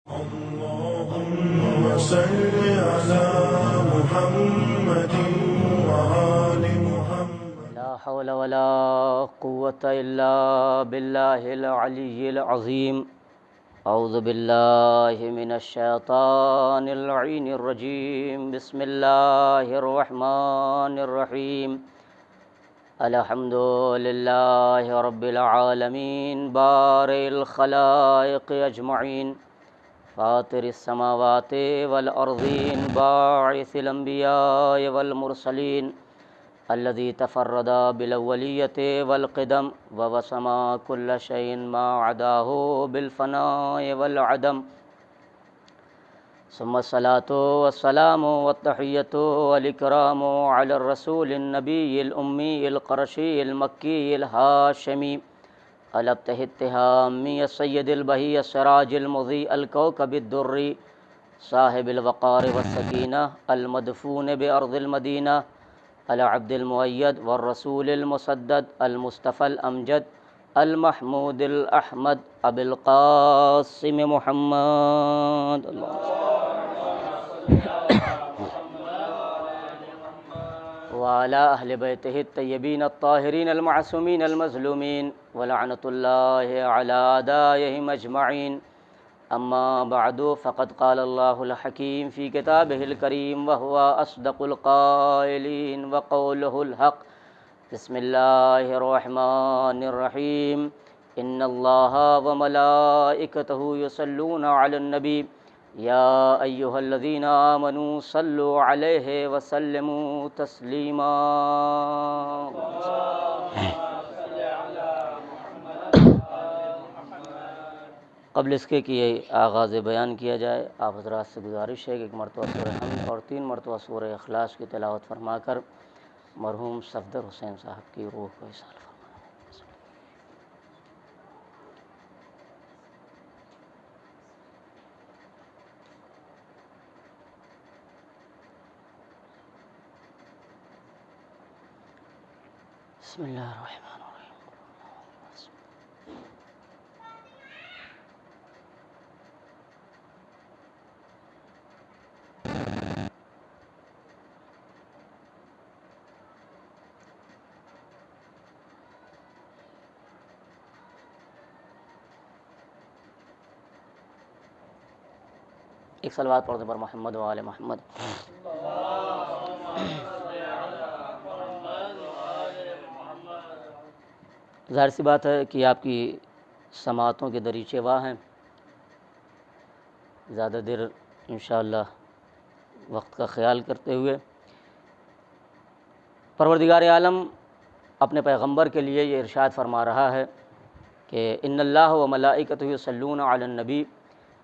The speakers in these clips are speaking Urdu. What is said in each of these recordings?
اللهم صل على محمد وآل محمد. لا حول ولا قوة إلا بالله العلي العظيم. أعوذ بالله من الشيطان اللعين الرجيم. بسم الله الرحمن الرحيم. الحمد لله رب العالمين بارئ الخلائق أجمعين فاطر السماوات والأرضين باعث الأنبياء والمرسلين الذي تفرد بالأولية والقدم ووسما كل شيء ما عداه بالفناء والعدم. ثم الصلاة والسلام والتحية والإكرام على الرسول النبي الأمي القرشي المكي الهاشمي الابتهِ التهامي السيد البهي السراج المضيء الكوكب الدري صاحب الوقار والسكينة المدفون بأرض المدينة العبد المؤيد والرسول المسدد المصطفى الأمجد المحمود الأحمد أبي القاسم محمد وعلى أهل بيته الطيبين الطاهرين المعصومين المظلومين ولعنة الله على أعدائهم أجمعين. أما بعد فقد قال الله الحكيم في كتابه الكريم وهو أصدق القائلين وقوله الحق. بسم الله الرحمن الرحيم. إن الله وملائكته يصلون على النبي يا أيها الذين آمنوا صلوا عليه وسلموا تسليما. قبل اس کے کہ آغاز بیان کیا جائے، آپ حضرات سے گزارش ہے کہ ایک مرتبہ سورہ حمد اور 3 مرتبہ سورہ اخلاص کی تلاوت فرما کر مرحوم صفدر حسین صاحب کی روح کو اصال فرمائیں. بسم اللہ الرحمن الرحیم. ایک صلوات پڑھ دیں پر محمد و آل محمد. ظاہر سی بات ہے کہ آپ کی سماعتوں کے دریچے واہ ہیں. زیادہ دیر انشاءاللہ وقت کا خیال کرتے ہوئے پروردگار عالم اپنے پیغمبر کے لیے یہ ارشاد فرما رہا ہے کہ ان اللہ و ملائکتہ یصلون علی النبی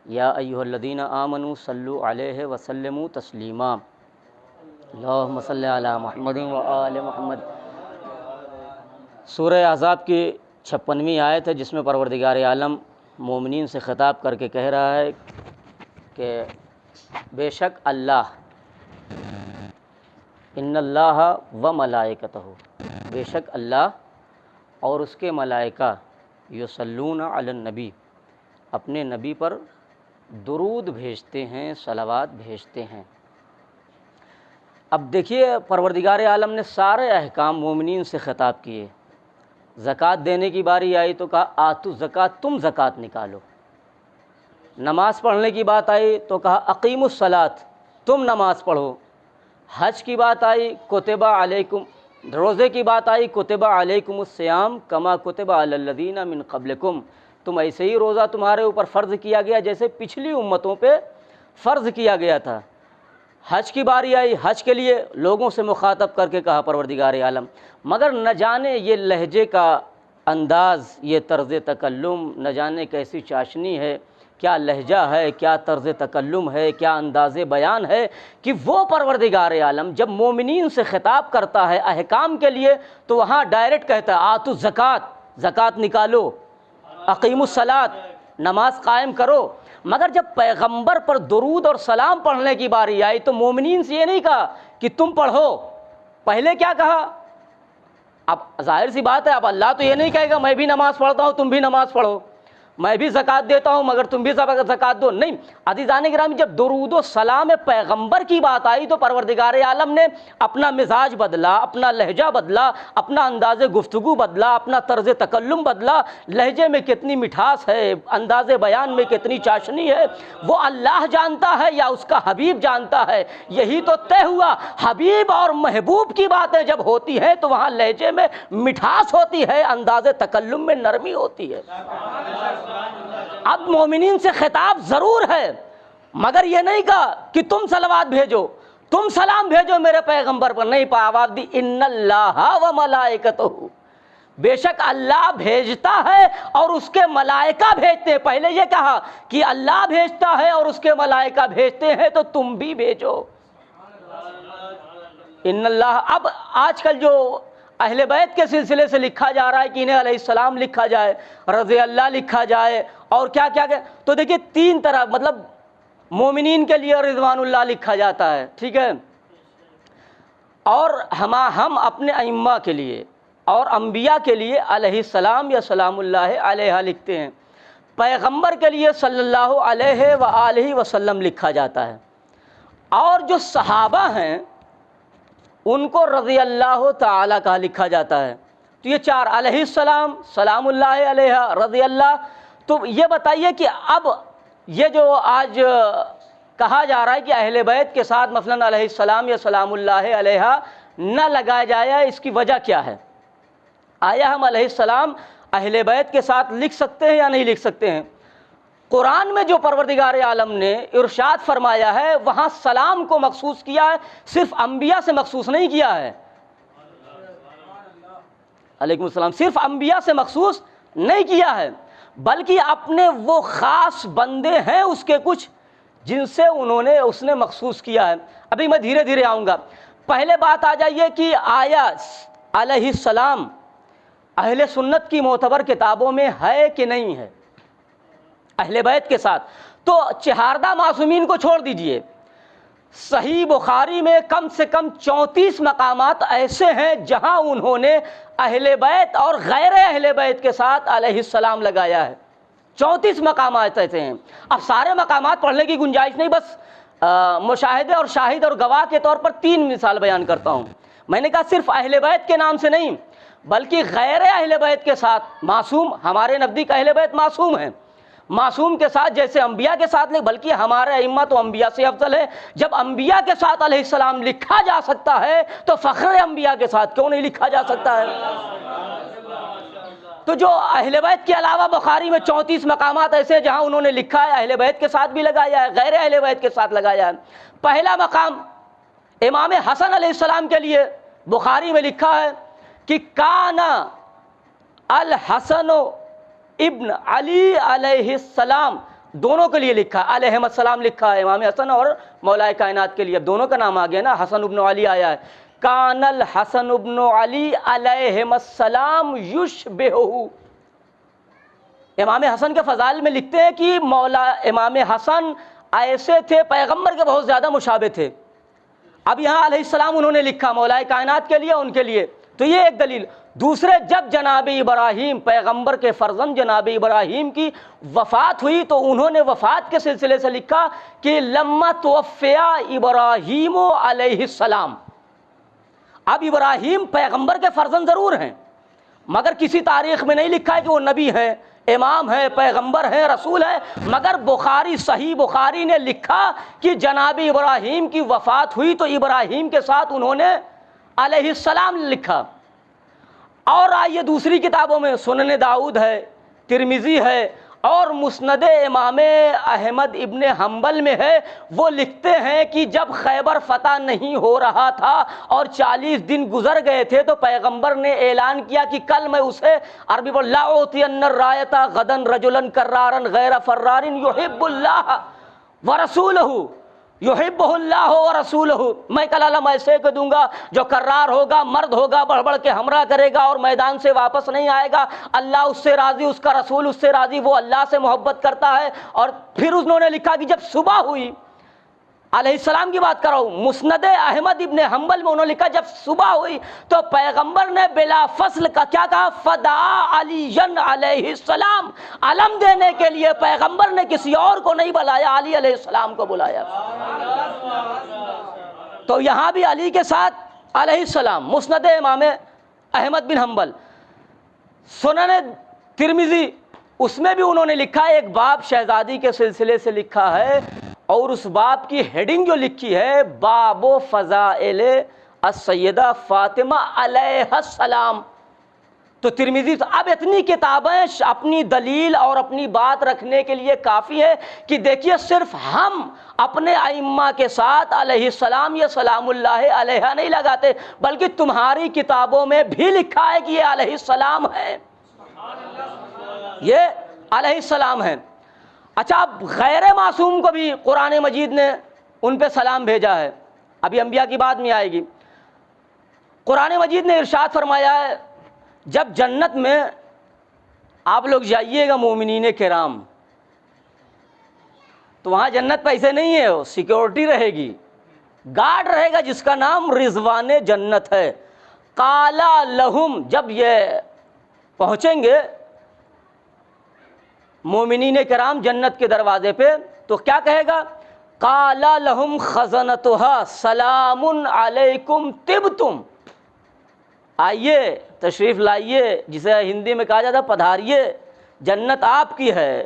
یا ایھا الذین آمنوا صلوا علیہ وسلموا تسلیما. اللہم صلی علی محمد و آل محمد. سورہ احزاب کی 56ویں آیت ہے، جس میں پروردگار عالم مومنین سے خطاب کر کے کہہ رہا ہے کہ بے شک اللہ، ان اللہ و ملائکتہ، بے شک اللہ اور اس کے ملائکہ، یصلون علی النبی، اپنے نبی پر درود بھیجتے ہیں، صلوات بھیجتے ہیں. اب دیکھیے پروردگار عالم نے سارے احکام مومنین سے خطاب کیے. زکوٰۃ دینے کی باری آئی تو کہا آتو زکوٰۃ، تم زکوٰۃ نکالو. نماز پڑھنے کی بات آئی تو کہا اقیموا الصلاۃ، تم نماز پڑھو. حج کی بات آئی کتب علیکم، روزے کی بات آئی کتب علیکم الصیام کما کتب علی الذین من قبلکم، تم ایسے ہی روزہ تمہارے اوپر فرض کیا گیا جیسے پچھلی امتوں پہ فرض کیا گیا تھا. حج کی باری آئی، حج کے لیے لوگوں سے مخاطب کر کے کہا پروردگار عالم، مگر نہ جانے یہ لہجے کا انداز، یہ طرز تکلم، نہ جانے کیسی چاشنی ہے، کیا لہجہ ہے، کیا طرز تکلم ہے، کیا انداز بیان ہے کہ وہ پروردگار عالم جب مومنین سے خطاب کرتا ہے احکام کے لیے تو وہاں ڈائریکٹ کہتا ہے آتو زکوٰۃ، زکوٰۃ نکالو، اقیموا الصلاۃ، نماز قائم کرو. مگر جب پیغمبر پر درود اور سلام پڑھنے کی باری آئی تو مومنین سے یہ نہیں کہا کہ تم پڑھو، پہلے کیا کہا؟ اب ظاہر سی بات ہے، اب اللہ تو یہ نہیں کہے گا میں بھی نماز پڑھتا ہوں تم بھی نماز پڑھو. میں بھی زکوٰۃ دیتا ہوں مگر تم بھی زکوٰۃ دو، نہیں۔ عزیزان گرامی، جب درود و سلام پیغمبر کی بات آئی تو پروردگار عالم نے اپنا مزاج بدلا، اپنا لہجہ بدلا، اپنا انداز گفتگو بدلا، اپنا طرز تکلم بدلا۔ لہجے میں کتنی مٹھاس ہے، انداز بیان میں کتنی چاشنی ہے، وہ اللہ جانتا ہے یا اس کا حبیب جانتا ہے۔ یہی تو طے ہوا، حبیب اور محبوب کی باتیں جب ہوتی ہیں تو وہاں لہجے میں مٹھاس ہوتی ہے، انداز تکلم میں نرمی ہوتی ہے۔ اب مومنین سے خطاب ضرور ہے، مگر یہ نہیں کہا کہ تم صلوات بھیجو، تم سلام بھیجو میرے پیغمبر پر، نہیں، آواز دی ان اللہ و ملائکتہ، بے شک اللہ بھیجتا ہے اور اس کے ملائکہ بھیجتے ہیں۔ پہلے یہ کہا کہ اللہ بھیجتا ہے اور اس کے ملائکہ بھیجتے ہیں تو تم بھی بھیجو۔ ان اللہ، اب آج کل جو اہل بیت کے سلسلے سے لکھا جا رہا ہے کہ انہیں علیہ السلام لکھا جائے، رضی اللہ لکھا جائے، اور کیا کیا کہ، تو دیکھیے تین طرح، مطلب مومنین کے لیے رضوان اللہ لکھا جاتا ہے، ٹھیک ہے، اور ہم اپنے ائمہ کے لیے اور انبیاء کے لیے علیہ السلام یا سلام اللہ علیہ لکھتے ہیں۔ پیغمبر کے لیے صلی اللہ علیہ وآلہ وسلم لکھا جاتا ہے، اور جو صحابہ ہیں ان کو رضی اللہ تعالیٰ کا لکھا جاتا ہے۔ تو یہ چار، علیہ السلام، سلام اللہ علیہ، رضی اللہ۔ تو یہ بتائیے کہ اب یہ جو آج کہا جا رہا ہے کہ اہل بیت کے ساتھ مثلاً علیہ السلام یا سلام اللہ علیہ نہ لگایا جائے، اس کی وجہ کیا ہے؟ آیا ہم علیہ السلام اہل بیت کے ساتھ لکھ سکتے ہیں یا نہیں لکھ سکتے ہیں؟ قرآن میں جو پروردگار عالم نے ارشاد فرمایا ہے وہاں سلام کو مخصوص کیا ہے، صرف انبیاء سے مخصوص نہیں کیا ہے۔ علیکم السلام، صرف انبیاء سے مخصوص نہیں کیا ہے، بلکہ اپنے وہ خاص بندے ہیں اس کے کچھ جن سے اس نے مخصوص کیا ہے۔ ابھی میں دھیرے دھیرے آؤں گا۔ پہلے بات آ جائیے کہ آیا علیہ السلام اہل سنت کی معتبر کتابوں میں ہے کہ نہیں ہے اہل بیت کے ساتھ؟ تو چہاردہ معصومین کو چھوڑ دیجئے، صحیح بخاری میں کم سے کم 34 مقامات ایسے ہیں جہاں انہوں نے اہل بیت اور غیر اہل بیت کے ساتھ علیہ السلام لگایا ہے۔ 34 مقامات ایسے ہیں۔ اب سارے مقامات پڑھنے کی گنجائش نہیں، بس مشاہدے اور شاہد اور گواہ کے طور پر 3 مثال بیان کرتا ہوں۔ میں نے کہا صرف اہل بیت کے نام سے نہیں بلکہ غیر اہل بیت کے ساتھ معصوم، ہمارے نزدیک اہل بیت معصوم ہیں، معصوم کے ساتھ جیسے انبیاء کے ساتھ نہیں، بلکہ ہمارے ائمہ تو انبیاء سے افضل ہے۔ جب انبیاء کے ساتھ علیہ السلام لکھا جا سکتا ہے تو فخر انبیاء کے ساتھ کیوں نہیں لکھا جا سکتا ہے؟ تو جو اہل بیت کے علاوہ بخاری میں 34 مقامات ایسے جہاں انہوں نے لکھا ہے اہل بیت کے ساتھ بھی لگایا ہے، غیر اہل بیت کے ساتھ لگایا ہے۔ پہلا مقام امام حسن علیہ السلام کے لیے بخاری میں لکھا ہے کہ کانا الحسن ابن علی علیہ السلام، دونوں کے لیے لکھا، علیہ السلام لکھا ہے، امام حسن اور مولا کائنات کے لیے، اب دونوں کا نام آ گیا نا، حسن ابن علی آیا ہے۔ کان الحسن ابن علی علیہ السلام یشبہہ، امام حسن کے فضائل میں لکھتے ہیں کہ مولا امام حسن ایسے تھے پیغمبر کے بہت زیادہ مشابہ تھے۔ اب یہاں علیہ السلام انہوں نے لکھا مولا کائنات کے لیے، ان کے لیے، تو یہ ایک دلیل۔ دوسرے، جب جناب ابراہیم پیغمبر کے فرزند جناب ابراہیم کی وفات ہوئی تو انہوں نے وفات کے سلسلے سے لکھا کہ لما توفیا ابراہیم علیہ السلام۔ اب ابراہیم پیغمبر کے فرزند ضرور ہیں مگر کسی تاریخ میں نہیں لکھا ہے کہ وہ نبی ہیں، امام ہیں، پیغمبر ہیں، رسول ہیں، مگر بخاری، صحیح بخاری نے لکھا کہ جناب ابراہیم کی وفات ہوئی تو ابراہیم کے ساتھ انہوں نے علیہ السلام لکھا۔ اور آئیے دوسری کتابوں میں سنن داؤد ہے، ترمذی ہے اور مسند امام احمد ابن حنبل میں ہے، وہ لکھتے ہیں کہ جب خیبر فتح نہیں ہو رہا تھا اور 40 دن گزر گئے تھے تو پیغمبر نے اعلان کیا کہ کل میں اسے، عربی بول لا اوتین الرایۃ غدا رجلا کرارا غیر فرار یحب اللہ ورسولہ، یحبہ اللہ ورسولہ، میں کل علم ایسے کو دوں گا جو کرار ہوگا، مرد ہوگا، بڑھ بڑھ کے ہمراہ کرے گا اور میدان سے واپس نہیں آئے گا، اللہ اس سے راضی، اس کا رسول اس سے راضی، وہ اللہ سے محبت کرتا ہے۔ اور پھر انہوں نے لکھا کہ جب صبح ہوئی علیہ السلام کی بات کر رہا ہوں، مسند احمد ابن حنبل میں انہوں نے لکھا جب صبح ہوئی تو پیغمبر نے بلا فصل کا کیا کہا، فدعا علی علیہ السلام، علم دینے کے لیے پیغمبر نے کسی اور کو نہیں بلایا، علی علیہ السلام کو بلایا۔ تو یہاں بھی علی کے ساتھ علیہ السلام، مسند امام احمد بن حنبل، سنن ترمذی، اس میں بھی انہوں نے لکھا ہے، ایک باب شہزادی کے سلسلے سے لکھا ہے، اور اس باب کی ہیڈنگ جو لکھی ہے، باب فضائل السیدہ فاطمہ علیہ السلام۔ تو ترمذی، اب اتنی کتابیں اپنی دلیل اور اپنی بات رکھنے کے لیے کافی ہے کہ دیکھیے صرف ہم اپنے ائمہ کے ساتھ علیہ السلام یا سلام اللہ علیہ نہیں لگاتے، بلکہ تمہاری کتابوں میں بھی لکھا ہے کہ یہ علیہ السلام ہے، یہ علیہ السلام ہے۔ اچھا، اب غیر معصوم کو بھی قرآن مجید نے ان پہ سلام بھیجا ہے، ابھی انبیاء کی بات میں آئے گی۔ قرآن مجید نے ارشاد فرمایا ہے، جب جنت میں آپ لوگ جائیے گا مومنین کرام، تو وہاں جنت پیسے نہیں ہے، سیکیورٹی رہے گی، گارڈ رہے گا جس کا نام رضوان جنت ہے۔ قالا لہم، جب یہ پہنچیں گے مومنین کرام جنت کے دروازے پہ تو کیا کہے گا، قالا لہم خزنتها سلام علیکم طبتم، آئیے تشریف لائیے، جسے ہندی میں کہا جاتا ہے پدھاریے، جنت آپ کی ہے،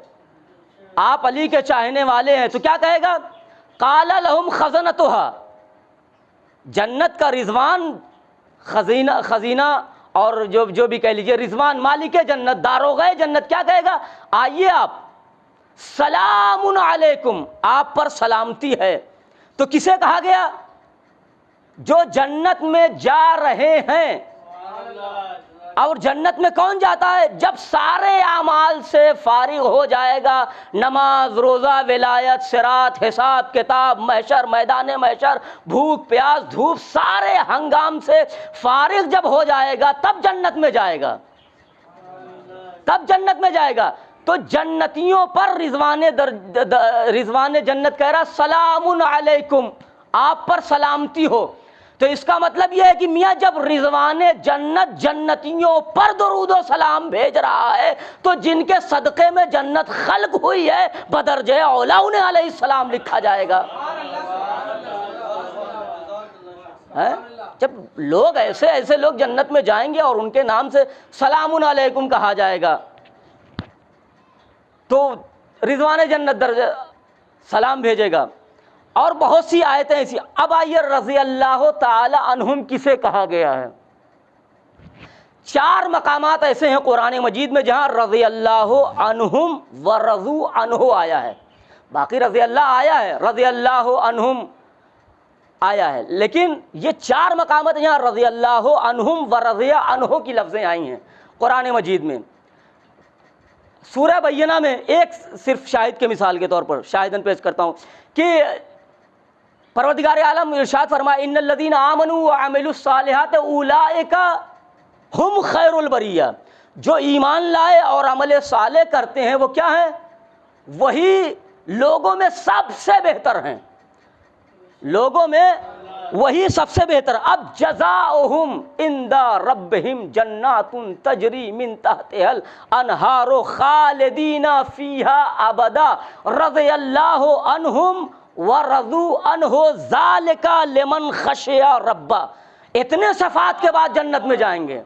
آپ علی کے چاہنے والے ہیں۔ تو کیا کہے گا، قالا لہم خزنتها، جنت کا رضوان، خزینہ اور جو بھی کہہ لیجئے، رضوان مالک جنت، داروغہ جنت کیا کہے گا، آئیے آپ، سلام علیکم، آپ پر سلامتی ہے۔ تو کسے کہا گیا، جو جنت میں جا رہے ہیں۔ اور جنت میں کون جاتا ہے، جب سارے اعمال سے فارغ ہو جائے گا، نماز، روزہ، ولایت، صراط، حساب کتاب، محشر، میدان محشر، بھوک پیاس دھوپ، سارے ہنگام سے فارغ جب ہو جائے گا تب جنت میں جائے گا، تب جنت میں جائے گا۔ تو جنتیوں پر رضوان جنت کہہ رہا سلام علیکم، آپ پر سلامتی ہو۔ تو اس کا مطلب یہ ہے کہ میاں جب رضوان جنت جنتیوں پر درود و سلام بھیج رہا ہے تو جن کے صدقے میں جنت خلق ہوئی ہے بدرجہ اولا انہیں علیہ السلام لکھا جائے گا۔ جب لوگ ایسے لوگ جنت میں جائیں گے اور ان کے نام سے سلام علیکم کہا جائے گا تو رضوان جنت درجہ سلام بھیجے گا۔ اور بہت سی آیتیں ایسی۔ اب آئیے رضی اللہ تعالی عنہم کسے کہا گیا ہے؟ 4 مقامات ایسے ہیں قرآن مجید میں جہاں رضی اللہ عنہم ورضوا عنہ آیا ہے، باقی رضی اللہ آیا ہے، رضی اللہ عنہم آیا ہے، لیکن یہ 4 مقامات جہاں رضی اللہ عنہم ورضی عنہ کی لفظیں آئی ہیں قرآن مجید میں۔ سورہ بینہ میں ایک صرف شاہد کے مثال کے طور پر شاہدن پیش کرتا ہوں کہ پروردگار عالم ارشاد فرمائے ان الذین آمنوا وعملوا الصالحات اولئک ہم خیر البریہ، جو ایمان لائے اور عمل صالح کرتے ہیں وہ کیا ہیں، وہی لوگوں میں سب سے بہتر ہیں، لوگوں میں وہی سب سے بہتر۔ اب جزاؤہم عند ربہم جنات تجری من تحتہا الانہار خالدین فیہا ابدا رضی اللہ عنہم ورضوا عنہ ذالک لمن خشی ربہ۔ اتنے صفات کے بعد جنت میں جائیں گے،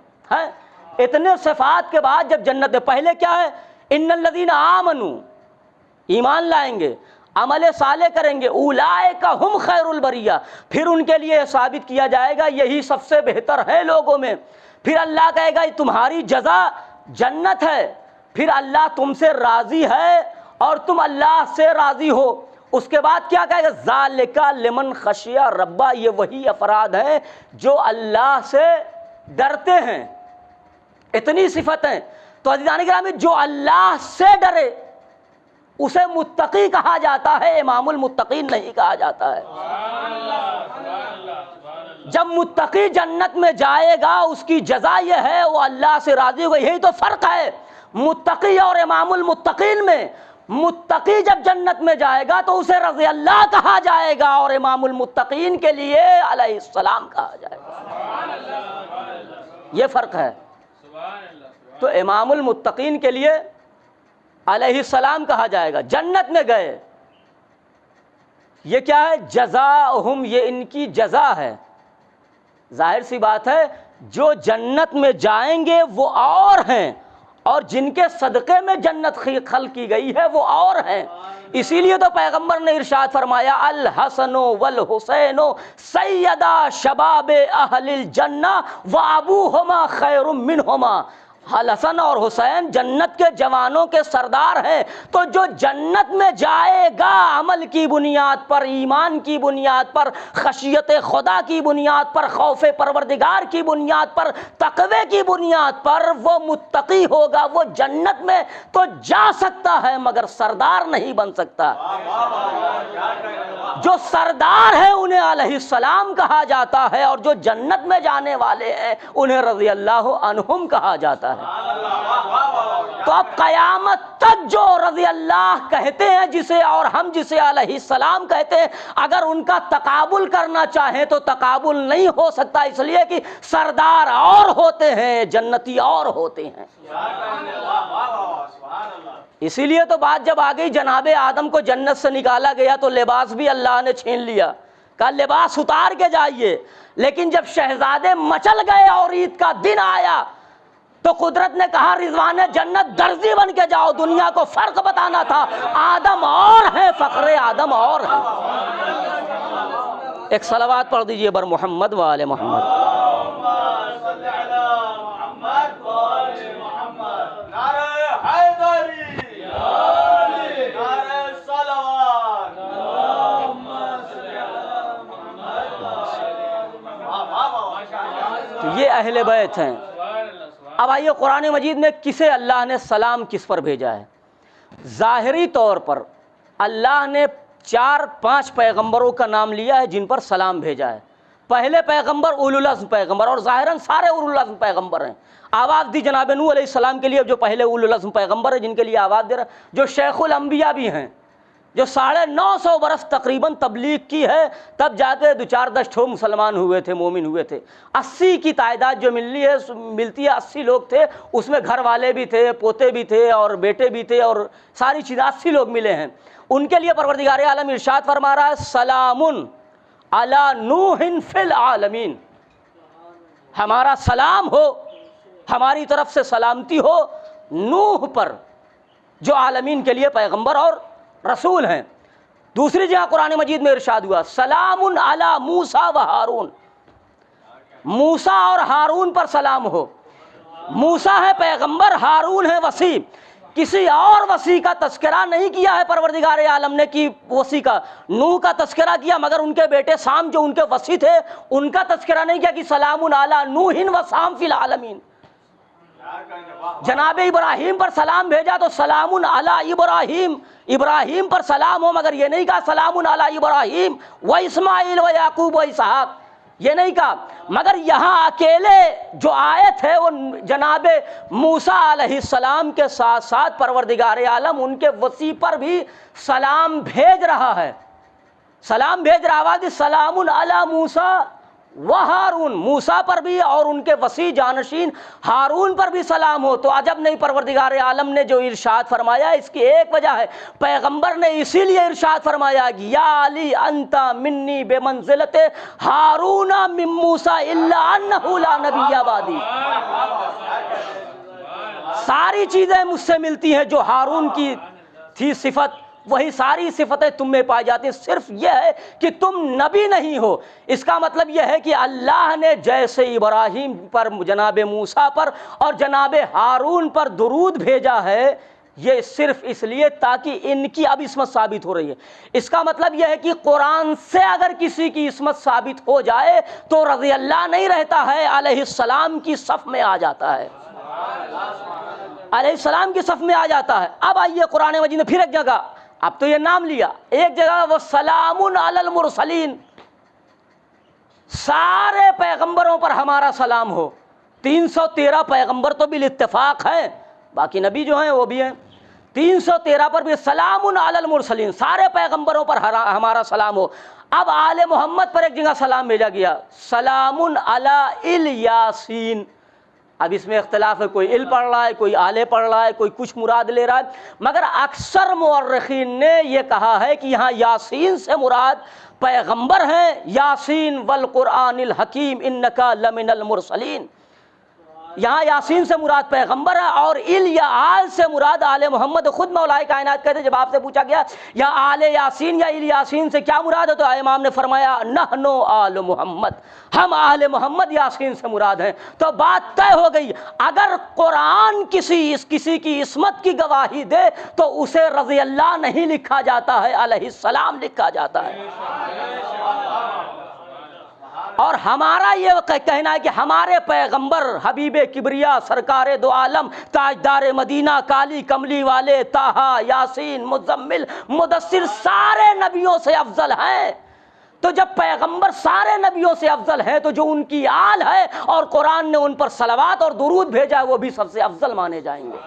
اتنے صفات کے بعد جب جنت میں، پہلے کیا ہے، ان الذین آمنوا، ایمان لائیں گے، عمل صالح کریں گے، اولئک ہم خیر البریہ، پھر ان کے لیے ثابت کیا جائے گا یہی سب سے بہتر ہے لوگوں میں۔ پھر اللہ کہے گا تمہاری جزا جنت ہے، پھر اللہ تم سے راضی ہے اور تم اللہ سے راضی ہو۔ اس کے بعد کیا کہے گا، ذالک لمن خشی ربہ، یہ وہی افراد ہیں جو اللہ سے ڈرتے ہیں۔ اتنی صفتیں۔ تو عزیزان گرامی، جو اللہ سے ڈرے اسے متقی کہا جاتا ہے، امام المتقین نہیں کہا جاتا ہے۔ جب متقی جنت میں جائے گا اس کی جزا یہ ہے وہ اللہ سے راضی ہوگا۔ یہی تو فرق ہے متقی اور امام المتقین میں۔ متقی جب جنت میں جائے گا تو اسے رضی اللہ کہا جائے گا، اور امام المتقین کے لیے علیہ السلام کہا جائے گا۔ یہ فرق ہے۔ تو امام المتقین کے لیے علیہ السلام کہا جائے گا، جنت میں گئے، یہ کیا ہے؟ جزاؤہم، یہ ان کی جزا ہے۔ ظاہر سی بات ہے جو جنت میں جائیں گے وہ اور ہیں، اور جن کے صدقے میں جنت خلق کی گئی ہے وہ اور ہیں۔ اسی لیے تو پیغمبر نے ارشاد فرمایا الحسن والحسین سیدا شباب اہل الجنہ وابوہما خیر منہما۔ حسن اور حسین جنت کے جوانوں کے سردار ہیں، تو جو جنت میں جائے گا عمل کی بنیاد پر، ایمان کی بنیاد پر، خشیت خدا کی بنیاد پر، خوف پروردگار کی بنیاد پر، تقوی کی بنیاد پر، وہ متقی ہوگا، وہ جنت میں تو جا سکتا ہے مگر سردار نہیں بن سکتا۔ جو سردار ہیں انہیں علیہ السلام کہا جاتا ہے، اور جو جنت میں جانے والے ہیں انہیں رضی اللہ عنہم کہا جاتا ہے۔ تو اب قیامت تک جو رضی اللہ کہتے ہیں جسے، اور ہم جسے علیہ السلام کہتے ہیں، اگر ان کا تقابل کرنا چاہیں تو تقابل نہیں ہو سکتا، اس لیے کہ سردار اور ہوتے ہیں، جنتی اور ہوتے ہیں۔ اسی لیے تو بات جب آ گئی جناب آدم کو جنت سے نکالا گیا تو لباس بھی اللہ نے چھین لیا، کہا لباس اتار کے جائیے، لیکن جب شہزادے مچل گئے اور عید کا دن آیا تو قدرت نے کہا رضوان جنت درزی بن کے جاؤ، دنیا کو فرق بتانا تھا، آدم اور ہے، فخر آدم اور ہے۔ ایک صلوات پڑھ دیجئے بر محمد و آل محمد۔ تو یہ اہل بیت ہیں۔ اب آئیے قرآن مجید میں کسے اللہ نے سلام کس پر بھیجا ہے؟ ظاہری طور پر اللہ نے 4-5 پیغمبروں کا نام لیا ہے جن پر سلام بھیجا ہے۔ پہلے پیغمبر اولو العزم پیغمبر، اور ظاہراً سارے اولو العزم پیغمبر ہیں۔ آواز دی جناب نوح علیہ السلام کے لیے جو پہلے اولو العزم پیغمبر ہیں، جن کے لیے آواز دے رہا، جو شیخ الانبیاء بھی ہیں، جو 950 برس تقریباً تبلیغ کی ہے، تب جا کے 2-4-10 مسلمان ہوئے تھے، مومن ہوئے تھے۔ 80 کی تعداد جو ملتی ہے 80 لوگ تھے، اس میں گھر والے بھی تھے، پوتے بھی تھے، اور بیٹے بھی تھے، اور ساری چیزیں 80 لوگ ملے ہیں۔ ان کے لیے پروردگار عالم ارشاد فرما رہا ہے سلام علی نوح فی العالمین، ہمارا سلام ہو، ہماری طرف سے سلامتی ہو نوح پر جو عالمین کے لیے پیغمبر اور رسول ہیں۔ دوسری جگہ قرآن مجید میں ارشاد ہوا سلام علی موسیٰ و ہارون، موسیٰ اور ہارون پر سلام ہو۔ موسیٰ ہے پیغمبر، ہارون ہے وصی۔ کسی اور وصی کا تذکرہ نہیں کیا ہے پروردگار عالم نے کہ وصی کا، نوح کا تذکرہ کیا، مگر ان کے بیٹے سام جو ان کے وصی تھے ان کا تذکرہ نہیں کیا کہ سلام علی نوح و سام فی العالمین۔ جناب ابراہیم پر سلام بھیجا تو سلام علی ابراہیم، ابراہیم پر سلام ہو، مگر یہ نہیں کہا سلام علی ابراہیم و اسماعیل و یعقوب و اسحاق، یہ نہیں کہا۔ مگر یہاں اکیلے جو آیت ہے وہ جناب موسیٰ علیہ السلام کے ساتھ ساتھ پروردگار عالم ان کے وصی پر بھی سلام بھیج رہا ہے، سلام بھیج رہا ہے۔ سلام علی موسیٰ و ہارون، موسیٰ پر بھی اور ان کے وصی جانشین ہارون پر بھی سلام ہو۔ تو عجب نہیں پروردگار عالم نے جو ارشاد فرمایا، اس کی ایک وجہ ہے، پیغمبر نے اسی لیے ارشاد فرمایا یا علی انت منی بمنزلت ہارون من موسیٰ الا انہ لا نبی بعدی، ساری چیزیں مجھ سے ملتی ہیں، جو ہارون کی تھی صفت وہی ساری صفتیں تم میں پائی جاتی ہیں، صرف یہ ہے کہ تم نبی نہیں ہو۔ اس کا مطلب یہ ہے کہ اللہ نے جیسے ابراہیم پر، جناب موسیٰ پر اور جناب ہارون پر درود بھیجا ہے، یہ صرف اس لیے تاکہ ان کی اب عصمت ثابت ہو رہی ہے۔ اس کا مطلب یہ ہے کہ قرآن سے اگر کسی کی عصمت ثابت ہو جائے تو رضی اللہ نہیں رہتا ہے، علیہ السلام کی صف میں آ جاتا ہے، علیہ السلام کی صف میں آ جاتا ہے۔ اب آئیے قرآن مجید میں پھر ایک جگہ، اب تو یہ نام لیا، ایک جگہ وہ سلام علی المرسلین، سارے پیغمبروں پر ہمارا سلام ہو۔ 313 پیغمبر تو بالاتفاق ہیں، باقی نبی جو ہیں وہ بھی ہیں۔ 313 پر بھی سلام علی المرسلین، سارے پیغمبروں پر ہمارا سلام ہو۔ اب آل محمد پر ایک جگہ سلام بھیجا گیا، سلام علی الیاسین۔ اب اس میں اختلاف ہے، کوئی ال پڑھ رہا ہے، کوئی آلے پڑھ رہا ہے، کوئی کچھ مراد لے رہا ہے، مگر اکثر مورخین نے یہ کہا ہے کہ یہاں یاسین سے مراد پیغمبر ہیں، یاسین والقرآن الحکیم انکا لمن المرسلین۔ یہاں یاسین سے مراد پیغمبر ہے، اور ال یا آل سے مراد آل محمد۔ خود مولا کائنات کہتے ہیں، جب آپ سے پوچھا گیا یا آل یاسین یا ال یاسین سے کیا مراد ہے، تو امام نے فرمایا نحنو آل محمد، ہم آل محمد یاسین سے مراد ہیں۔ تو بات طے ہو گئی، اگر قرآن کسی کی عصمت کی گواہی دے تو اسے رضی اللہ نہیں لکھا جاتا ہے، علیہ السلام لکھا جاتا ہے۔ اور ہمارا یہ کہنا ہے کہ ہمارے پیغمبر حبیب کبریا سرکار دو عالم تاجدار مدینہ کالی کملی والے طٰہٰ یاسین مزمل مدثر سارے نبیوں سے افضل ہیں۔ تو جب پیغمبر سارے نبیوں سے افضل ہیں تو جو ان کی آل ہے اور قرآن نے ان پر صلوات اور درود بھیجا ہے وہ بھی سب سے افضل مانے جائیں گے۔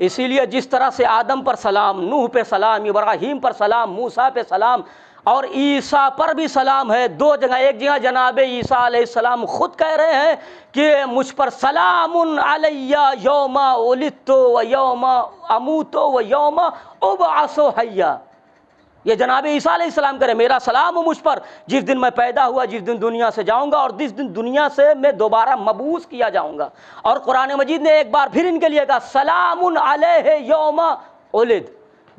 اسی لیے جس طرح سے آدم پر سلام، نوح پہ سلام، ابراہیم پر سلام، موسیٰ پہ سلام اور عیسیٰ پر بھی سلام ہے، دو جگہ، ایک جگہ جناب عیسیٰ علیہ السلام خود کہہ رہے ہیں کہ مجھ پر سلام علی یوم ولدت و یوم اموت و یوم ابعث حیا۔ یہ جناب عیسیٰ علیہ السلام کہہ رہے ہیں میرا سلام ہو مجھ پر جس دن میں پیدا ہوا، جس دن دنیا سے جاؤں گا اور جس دن دنیا سے میں دوبارہ مبعوث کیا جاؤں گا۔ اور قرآن مجید نے ایک بار پھر ان کے لیے کہا سلام علیہ یوم ولد،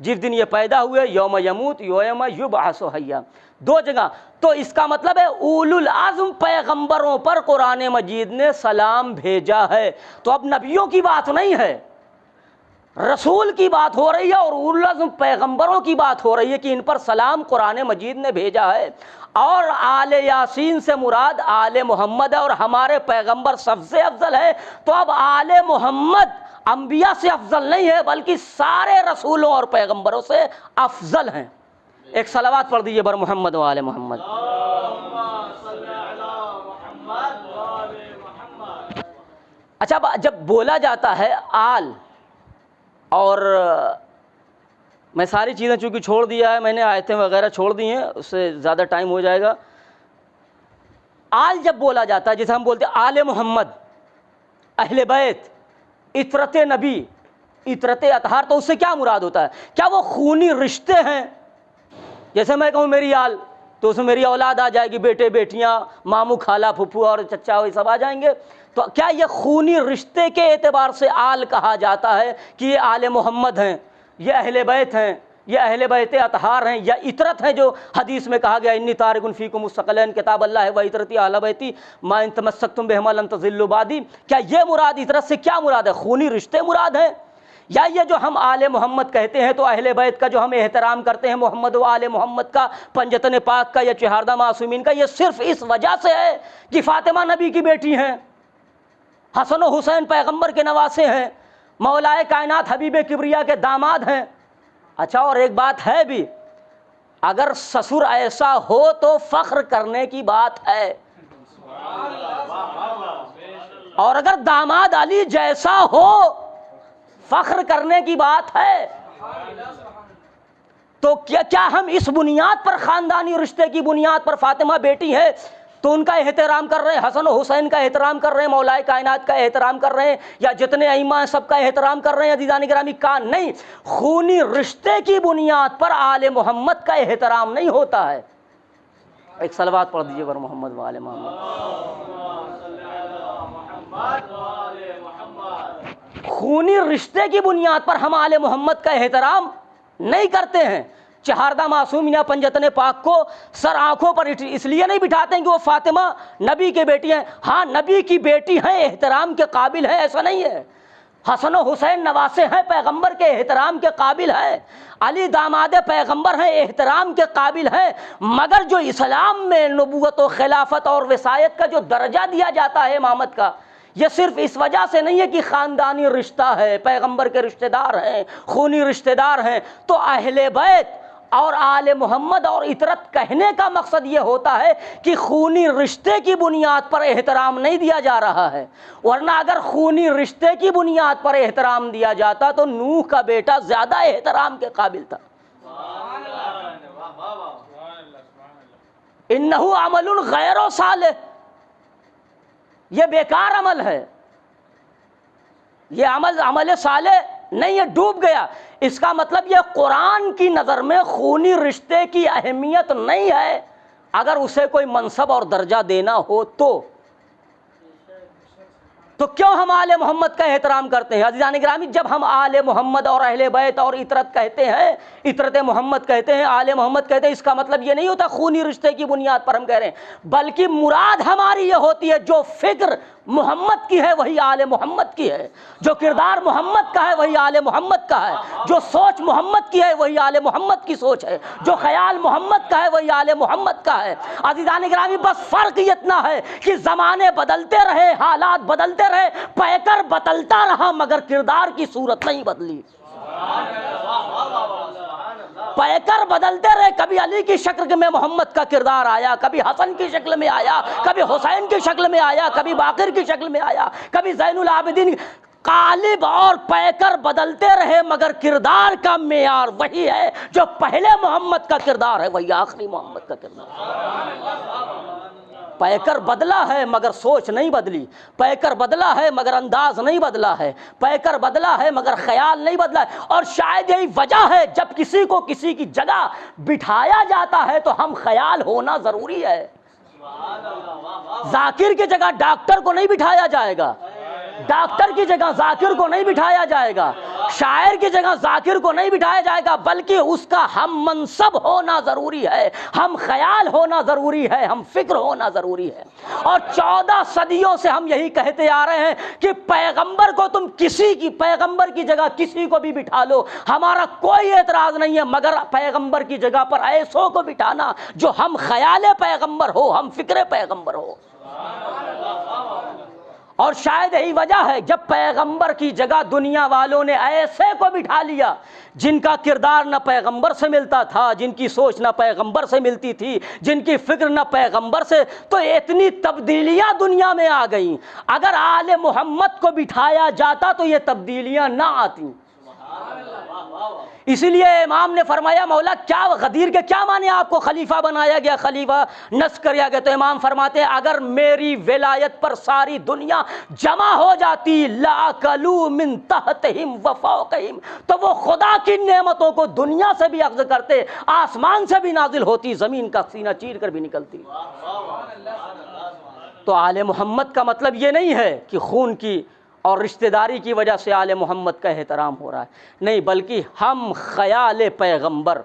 جس دن یہ پیدا ہوئے، یوم یموت یوم یبعث حیا، دو جگہ۔ تو اس کا مطلب ہے اولو العزم پیغمبروں پر قرآن مجید نے سلام بھیجا ہے۔ تو اب نبیوں کی بات نہیں ہے، رسول کی بات ہو رہی ہے، اور اولو العزم پیغمبروں کی بات ہو رہی ہے کہ ان پر سلام قرآن مجید نے بھیجا ہے۔ اور آل یاسین سے مراد آل محمد ہے، اور ہمارے پیغمبر سب سے افضل ہے۔ تو اب آل محمد انبیاء سے افضل نہیں ہے بلکہ سارے رسولوں اور پیغمبروں سے افضل ہیں۔ ایک صلوات پڑھ دیجئے بر محمد و آل محمد۔ اچھا، جب بولا جاتا ہے آل، اور میں ساری چیزیں چونکہ چھوڑ دیا ہے، میں نے آیتیں وغیرہ چھوڑ دی ہیں، اس سے زیادہ ٹائم ہو جائے گا۔ آل جب بولا جاتا ہے، جیسے ہم بولتے ہیں آل محمد، اہل بیت، عطرت نبی، عطرت اطہار، تو اس سے کیا مراد ہوتا ہے؟ کیا وہ خونی رشتے ہیں؟ جیسے میں کہوں میری آل، تو اس میں میری اولاد آ جائے گی، بیٹے بیٹیاں، ماموں خالہ پھپھو اور چچا وہ سب آ جائیں گے۔ تو کیا یہ خونی رشتے کے اعتبار سے آل کہا جاتا ہے کہ یہ آل محمد ہیں، یہ اہل بیت ہیں، یہ اہل بیت اطہار ہیں، یا عطرت ہیں جو حدیث میں کہا گیا انی تارک فیکم الثقلین کتاب اللہ و عطرتی اہل بیتی ما ان تمسکتم بہما لن تضلوا بعدی؟ کیا یہ مراد عطرت سے کیا مراد ہے؟ خونی رشتے مراد ہیں؟ یا یہ جو ہم آل محمد کہتے ہیں تو اہل بیت کا جو ہم احترام کرتے ہیں، محمد و آل محمد کا، پنجتن پاک کا یا چہاردہ معصومین کا، یہ صرف اس وجہ سے ہے کہ فاطمہ نبی کی بیٹی ہیں، حسن و حسین پیغمبر کے نواسے ہیں، مولا کائنات حبیب کبریا کے داماد ہیں؟ اچھا، اور ایک بات ہے بھی، اگر سسر ایسا ہو تو فخر کرنے کی بات ہے، اور اگر داماد علی جیسا ہو فخر کرنے کی بات ہے۔ تو کیا ہم اس بنیاد پر، خاندانی رشتے کی بنیاد پر، فاطمہ بیٹی ہے تو ان کا احترام کر رہے ہیں، حسن و حسین کا احترام کر رہے ہیں، مولا کائنات کا احترام کر رہے ہیں، یا جتنے ائمہ ہیں سب کا احترام کر رہے ہیں؟ عزیزان گرامی، کا نہیں، خونی رشتے کی بنیاد پر آل محمد کا احترام نہیں ہوتا ہے۔ ایک صلوات پڑھ دیجئے بر محمد و آل محمد۔ خونی رشتے کی بنیاد پر ہم آل محمد کا احترام نہیں کرتے ہیں۔ چہاردہ معصوم یا پنجتن پاک کو سر آنکھوں پر اس لیے نہیں بٹھاتے ہیں کہ وہ فاطمہ نبی کے بیٹی ہیں۔ ہاں، نبی کی بیٹی ہیں، احترام کے قابل ہے، ایسا نہیں ہے۔ حسن و حسین نواسے ہیں، پیغمبر کے احترام کے قابل ہے۔ علی داماد پیغمبر ہیں، احترام کے قابل ہیں۔ مگر جو اسلام میں نبوت و خلافت اور وصایت کا جو درجہ دیا جاتا ہے امامت کا، یہ صرف اس وجہ سے نہیں ہے کہ خاندانی رشتہ ہے، پیغمبر کے رشتہ دار ہیں، خونی رشتہ دار ہیں۔ تو اہل بیت اور آل محمد اور اطرت کہنے کا مقصد یہ ہوتا ہے کہ خونی رشتے کی بنیاد پر احترام نہیں دیا جا رہا ہے، ورنہ اگر خونی رشتے کی بنیاد پر احترام دیا جاتا تو نوح کا بیٹا زیادہ احترام کے قابل تھا۔ انہو عمل غیر صالح، یہ بیکار عمل ہے، یہ عمل صالح نہیں، یہ ڈوب گیا۔ اس کا مطلب یہ قرآن کی نظر میں خونی رشتے کی اہمیت نہیں ہے، اگر اسے کوئی منصب اور درجہ دینا ہو تو کیوں ہم آل محمد کا احترام کرتے ہیں؟ عزیزان گرامی، جب ہم آل محمد اور اہل بیت اور اطرت کہتے ہیں، اطرت محمد کہتے ہیں، آل محمد کہتے ہیں، اس کا مطلب یہ نہیں ہوتا خونی رشتے کی بنیاد پر ہم کہہ رہے ہیں، بلکہ مراد ہماری یہ ہوتی ہے جو فکر محمد کی ہے وہی آل محمد کی ہے، جو کردار محمد کا ہے وہی آل محمد کا ہے، جو سوچ محمد کی ہے وہی آل محمد کی سوچ ہے، جو خیال محمد کا ہے وہی آل محمد کا ہے۔ عزیزان گرامی، بس فرق اتنا ہے کہ زمانے بدلتے رہے، حالات بدلتے رہے، پیکر بدلتا رہا مگر کردار کی صورت نہیں بدلی۔ پیکر بدلتے رہے، کبھی علی کی شکل میں محمد کا کردار آیا، کبھی حسن کی شکل میں آیا، کبھی حسین کی شکل میں آیا، کبھی باقر کی شکل میں آیا، کبھی زین العابدین، قالب اور پیکر بدلتے رہے مگر کردار کا معیار وہی ہے، جو پہلے محمد کا کردار ہے وہی آخری محمد کا کردار ہے۔ پیکر بدلا ہے مگر سوچ نہیں بدلی، پیکر بدلا ہے مگر انداز نہیں بدلا ہے، پیکر بدلا ہے مگر خیال نہیں بدلا ہے۔ اور شاید یہی وجہ ہے جب کسی کو کسی کی جگہ بٹھایا جاتا ہے تو ہم خیال ہونا ضروری ہے۔ ذاکر کی جگہ ڈاکٹر کو نہیں بٹھایا جائے گا، ڈاکٹر کی جگہ ذاکر کو نہیں بٹھایا جائے گا، شاعر کی جگہ ذاکر کو نہیں بٹھایا جائے گا، بلکہ اس کا ہم منصب ہونا ضروری ہے، ہم خیال ہونا ضروری ہے، ہم فکر ہونا ضروری ہے۔ اور 14 صدیوں سے ہم یہی کہتے آ رہے ہیں کہ پیغمبر کو تم پیغمبر کی جگہ کسی کو بھی بٹھا لو، ہمارا کوئی اعتراض نہیں ہے، مگر پیغمبر کی جگہ پر ایسوں کو بٹھانا جو ہم خیال پیغمبر ہو، ہم فکر پیغمبر ہو۔ اور شاید یہی وجہ ہے جب پیغمبر کی جگہ دنیا والوں نے ایسے کو بٹھا لیا جن کا کردار نہ پیغمبر سے ملتا تھا، جن کی سوچ نہ پیغمبر سے ملتی تھی، جن کی فکر نہ پیغمبر سے، تو اتنی تبدیلیاں دنیا میں آ گئیں۔ اگر آل محمد کو بٹھایا جاتا تو یہ تبدیلیاں نہ آتی۔ اسی لیے امام نے فرمایا مولا کیا غدیر کے کیا معنی آپ کو خلیفہ بنایا گیا، خلیفہ نصب کیا گیا؟ تو امام فرماتے ہیں اگر میری ولایت پر ساری دنیا جمع ہو جاتی لَأَكَلُوا مِن تَحْتِهِمْ وَفَوْقِهِمْ، تو وہ خدا کی نعمتوں کو دنیا سے بھی اخذ کرتے، آسمان سے بھی نازل ہوتی، زمین کا سینہ چیر کر بھی نکلتی۔ تو آل محمد کا مطلب یہ نہیں ہے کہ خون کی اور رشتہ داری کی وجہ سے آل محمد کا احترام ہو رہا ہے، نہیں، بلکہ ہم خیال پیغمبر،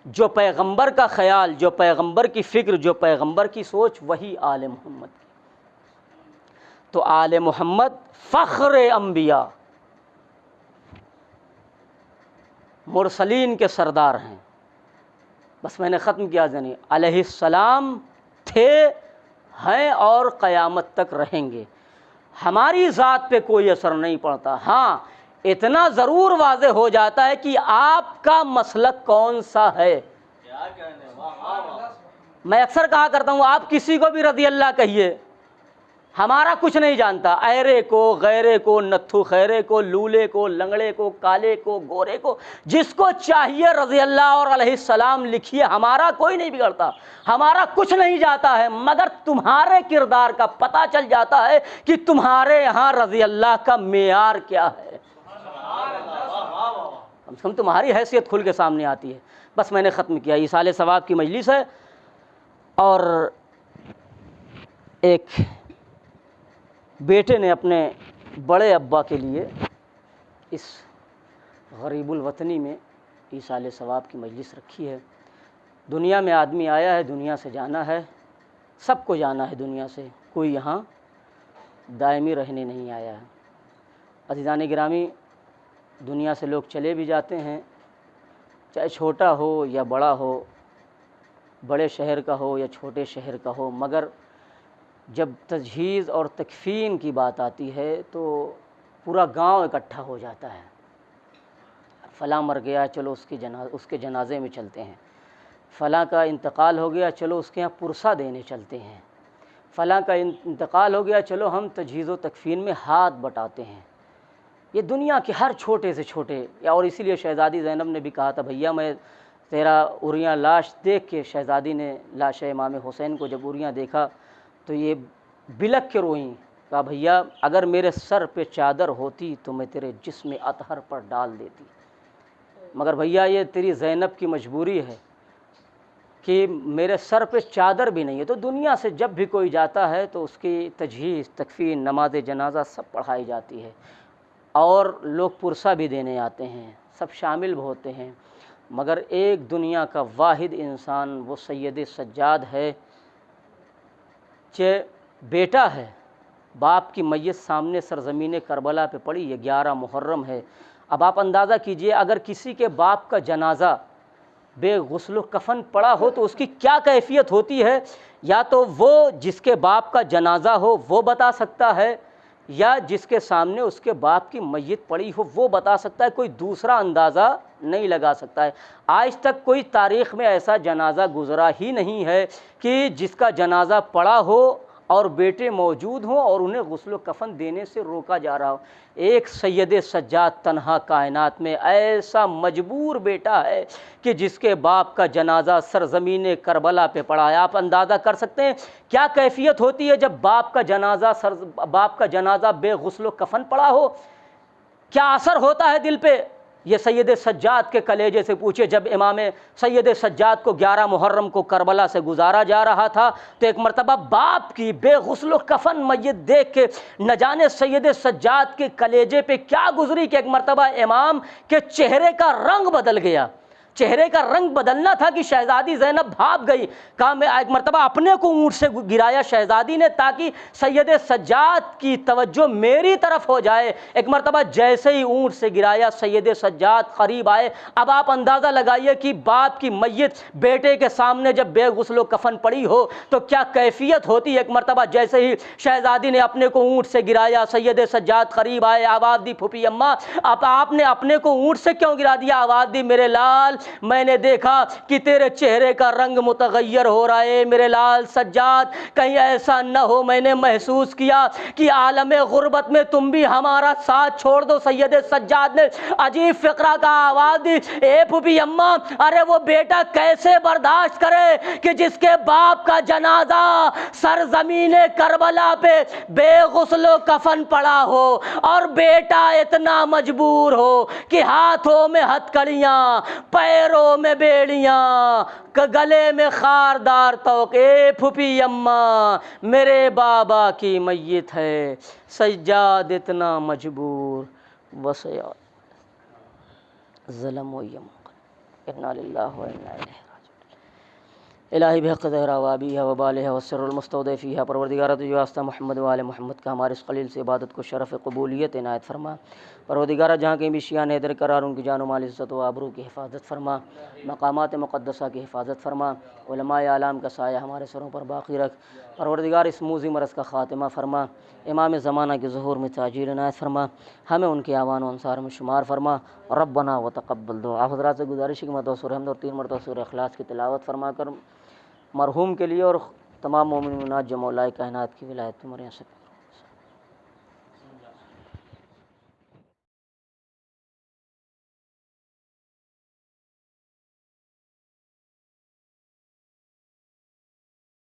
جو پیغمبر کا خیال، جو پیغمبر کی فکر، جو پیغمبر کی سوچ، وہی آل محمد کی۔ تو آل محمد فخر انبیاء، مرسلین کے سردار ہیں۔ بس میں نے ختم کیا جانی، علیہ السلام تھے، ہیں اور قیامت تک رہیں گے۔ ہماری ذات پہ کوئی اثر نہیں پڑتا، ہاں اتنا ضرور واضح ہو جاتا ہے کہ آپ کا مسلک کون سا ہے۔ میں اکثر کہا کرتا ہوں آپ کسی کو بھی رضی اللہ کہیے، ہمارا کچھ نہیں جانتا، ایرے کو، غیرے کو، نتھو خیرے کو، لولے کو، لنگڑے کو، کالے کو، گورے کو، جس کو چاہیے رضی اللہ اور علیہ السلام لکھیے، ہمارا کوئی نہیں بگڑتا، ہمارا کچھ نہیں جاتا ہے، مگر تمہارے کردار کا پتہ چل جاتا ہے کہ تمہارے یہاں رضی اللہ کا معیار کیا ہے، کم سے کم تمہاری حیثیت کھل کے سامنے آتی ہے۔ بس میں نے ختم کیا، ایصال ثواب کی مجلس ہے، اور ایک بیٹے نے اپنے بڑے ابا کے لیے اس غریب الوطنی میں ایصال ثواب کی مجلس رکھی ہے۔ دنیا میں آدمی آیا ہے، دنیا سے جانا ہے، سب کو جانا ہے دنیا سے، کوئی یہاں دائمی رہنے نہیں آیا ہے۔ عزیزان گرامی، دنیا سے لوگ چلے بھی جاتے ہیں، چاہے چھوٹا ہو یا بڑا ہو، بڑے شہر کا ہو یا چھوٹے شہر کا ہو، مگر جب تجہیز اور تکفین کی بات آتی ہے تو پورا گاؤں اکٹھا ہو جاتا ہے۔ فلاں مر گیا چلو اس کے جنازے میں چلتے ہیں، فلاں کا انتقال ہو گیا چلو اس کے یہاں پرسہ دینے چلتے ہیں، فلاں کا انتقال ہو گیا چلو ہم تجہیز و تکفین میں ہاتھ بٹاتے ہیں۔ یہ دنیا کے ہر چھوٹے سے چھوٹے، اور اسی لیے شہزادی زینب نے بھی کہا تھا بھیا میں تیرا عریاں لاش دیکھ کے، شہزادی نے لاش امام حسین کو جب عریاں دیکھا تو یہ بلک کے روئیں، کہا بھیا اگر میرے سر پہ چادر ہوتی تو میں تیرے جسم اطہر پر ڈال دیتی، مگر بھیا یہ تیری زینب کی مجبوری ہے کہ میرے سر پہ چادر بھی نہیں ہے۔ تو دنیا سے جب بھی کوئی جاتا ہے تو اس کی تجہیز، تکفین، نماز جنازہ سب پڑھائی جاتی ہے، اور لوگ پرسہ بھی دینے آتے ہیں، سب شامل بھی ہوتے ہیں، مگر ایک دنیا کا واحد انسان وہ سید سجاد ہے کہ بیٹا ہے، باپ کی میت سامنے سرزمین کربلا پہ پڑی، یہ 11 محرم ہے۔ اب آپ اندازہ کیجئے اگر کسی کے باپ کا جنازہ بے غسل و کفن پڑا ہو تو اس کی کیا کیفیت ہوتی ہے، یا تو وہ جس کے باپ کا جنازہ ہو وہ بتا سکتا ہے، یا جس کے سامنے اس کے باپ کی میت پڑی ہو وہ بتا سکتا ہے، کوئی دوسرا اندازہ نہیں لگا سکتا ہے۔ آج تک کوئی تاریخ میں ایسا جنازہ گزرا ہی نہیں ہے کہ جس کا جنازہ پڑا ہو اور بیٹے موجود ہوں اور انہیں غسل و کفن دینے سے روکا جا رہا ہو۔ ایک سید سجاد تنہا کائنات میں ایسا مجبور بیٹا ہے کہ جس کے باپ کا جنازہ سرزمین کربلا پہ پڑا ہے۔ آپ اندازہ کر سکتے ہیں کیا کیفیت ہوتی ہے جب باپ کا جنازہ بے غسل و کفن پڑا ہو، کیا اثر ہوتا ہے دل پہ۔ یہ سید سجاد کے کلیجے سے پوچھے، جب امام سید سجاد کو 11 محرم کو کربلا سے گزارا جا رہا تھا تو ایک مرتبہ باپ کی بے غسل و کفن میت دیکھ کے نہ جانے سید سجاد کے کلیجے پہ کیا گزری کہ ایک مرتبہ امام کے چہرے کا رنگ بدل گیا۔ چہرے کا رنگ بدلنا تھا کہ شہزادی زینب بھاگ گئی، کہا میں ایک مرتبہ اپنے کو اونٹ سے گرایا شہزادی نے تاکہ سید سجاد کی توجہ میری طرف ہو جائے۔ ایک مرتبہ جیسے ہی اونٹ سے گرایا سید سجاد قریب آئے۔ اب آپ اندازہ لگائیے کہ باپ کی میت بیٹے کے سامنے جب بے غسل و کفن پڑی ہو تو کیا کیفیت ہوتی ہے۔ ایک مرتبہ جیسے ہی شہزادی نے اپنے کو اونٹ سے گرایا، سید سجاد قریب آئے، آواز دی پھوپھی اماں اب آپ نے اپنے کو اونٹ سے کیوں گرا دیا؟ آواز دی میرے لال میں نے دیکھا کہ تیرے چہرے کا رنگ متغیر ہو رہا ہے میرے لال سجاد، کہیں ایسا نہ ہو میں نے محسوس کیا کہ عالم غربت میں تم بھی ہمارا ساتھ چھوڑ دو۔ سید سجاد نے عجیب فقرہ کا آواز دی، اے پھوپھی اماں ارے وہ بیٹا کیسے برداشت کرے کہ جس کے باپ کا جنازہ سرزمین کربلا پہ بے غسل و کفن پڑا ہو اور بیٹا اتنا مجبور ہو کہ ہاتھوں میں ہتھکڑیاں، پیروں میں بیڑیاں، گلے میں خاردار توق۔ اے پھوپھی اماں میرے بابا کی میت ہے، سجاد اتنا مجبور، وسیع ظلم و یم، انا للہ و انا الیہ راجعون۔ الہی بحق زہرا وابیہ وبالہ وسر المستودع فیہا، پروردگارہ تجھے واسطہ محمد و آل محمد کا ہمارے اس قلیل سے عبادت کو شرف قبولیت عنایت فرما۔ پروردگارہ جہاں کہیں بھی شیعان حیدر قرار ان کی جان و مال، عزت و آبرو کی حفاظت فرما، مقامات مقدسہ کی حفاظت فرما، علماء اعلام کا سایہ ہمارے سروں پر باقی رکھ۔ پروردگار اس موذی مرض کا خاتمہ فرما، امام زمانہ کے ظہور میں تاجیل عنایت فرما، ہمیں ان کے اعوان و انصار میں شمار فرما۔ ربنا وتقبل دعا۔ آپ حضرات سے گزارش ہے کہ مرتبہ سورہ حمد اور 3 مرتبہ سورہ اخلاص کی تلاوت فرما کر مرحوم کے لیے اور تمام مومن مومنات جو مولا کائنات کی ولایت میں مریں سکیں۔